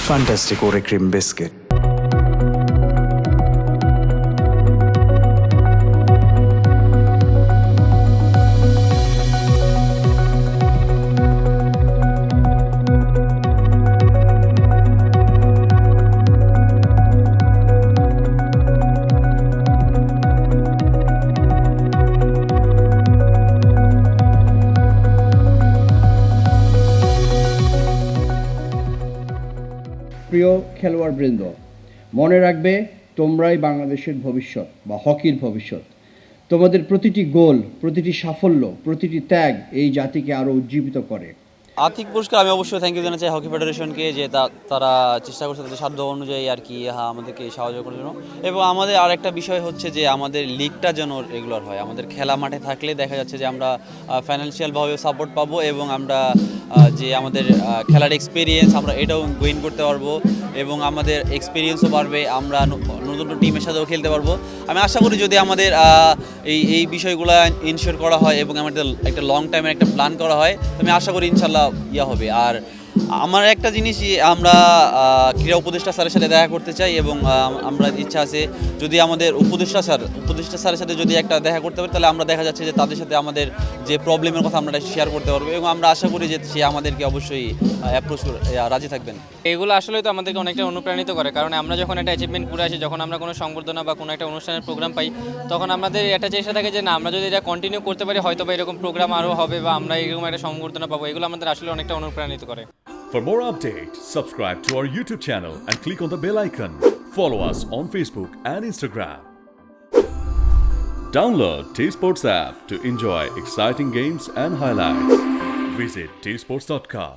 Fantastic Oreo Cream Biscuit. প্রিয় খেলোয়াড়বৃন্দ, মনে রাখবে তোমরাই বাংলাদেশের ভবিষ্যৎ বা হকির ভবিষ্যৎ। তোমাদের প্রতিটি গোল, প্রতিটি সাফল্য, প্রতিটি ত্যাগ এই জাতিকে আরও উজ্জীবিত করে। আর্থিক পুরস্কার আমি অবশ্যই থ্যাংক ইউ জানাতে চাই হকি ফেডারেশনকে, যে তারা চেষ্টা করছে তাদের সাধ্য অনুযায়ী আর কি আমাদেরকে সাহায্য করার জন্য। এবং আমাদের আরেকটা বিষয় হচ্ছে যে আমাদের লিগটা যেন রেগুলার হয়। আমাদের খেলা মাঠে থাকলে দেখা যাচ্ছে যে আমরা ফাইন্যান্সিয়ালভাবে সাপোর্ট পাবো এবং আমরা যে আমাদের খেলার এক্সপিরিয়েন্স আমরা এটাও গেইন করতে পারবো এবং আমাদের এক্সপিরিয়েন্সও বাড়বে, আমরা নতুন টিমের সাথেও খেলতে পারবো। আমি আশা করি যদি আমাদের এই বিষয়গুলো ইনশিওর করা হয় এবং আমাদের একটা লং টাইমের একটা প্ল্যান করা হয়, আমি আশা করি ইনশাল্লাহ হবে। আর আমার একটা জিনিসই আমরা ক্রীড়া উপদেষ্টা স্যারের সাথে দেখা করতে চাই এবং আমরা ইচ্ছা আছে যদি আমাদের উপদেষ্টা স্যারের সাথে যদি একটা দেখা করতে পারি, তাহলে আমরা দেখা যাচ্ছে যে তাদের সাথে আমাদের যে প্রবলেমের কথা আমরা শেয়ার করতে পারবো এবং আমরা আশা করি যে সে আমাদেরকে অবশ্যই অ্যাপ্রোচ রাজি থাকবেন। এগুলো আসলে তো আমাদেরকে অনেকটা অনুপ্রাণিত করে, কারণ আমরা যখন একটা অ্যাচিভমেন্ট করে আসি, যখন আমরা কোনো সংবর্ধনা বা কোনো একটা অনুষ্ঠানের প্রোগ্রাম পাই, তখন আমাদের একটা চেষ্টা থাকে যে না, আমরা যদি এটা কন্টিনিউ করতে পারি হয়তো বা এরকম প্রোগ্রাম আরও হবে বা আমরা এরকম একটা সংবর্ধনা পাবো। এগুলো আমাদের আসলে অনেকটা অনুপ্রাণিত করে। For more updates, subscribe to our YouTube channel and click on the bell icon. Follow us on Facebook and Instagram. Download T-Sports app to enjoy exciting games and highlights. Visit tsports.com.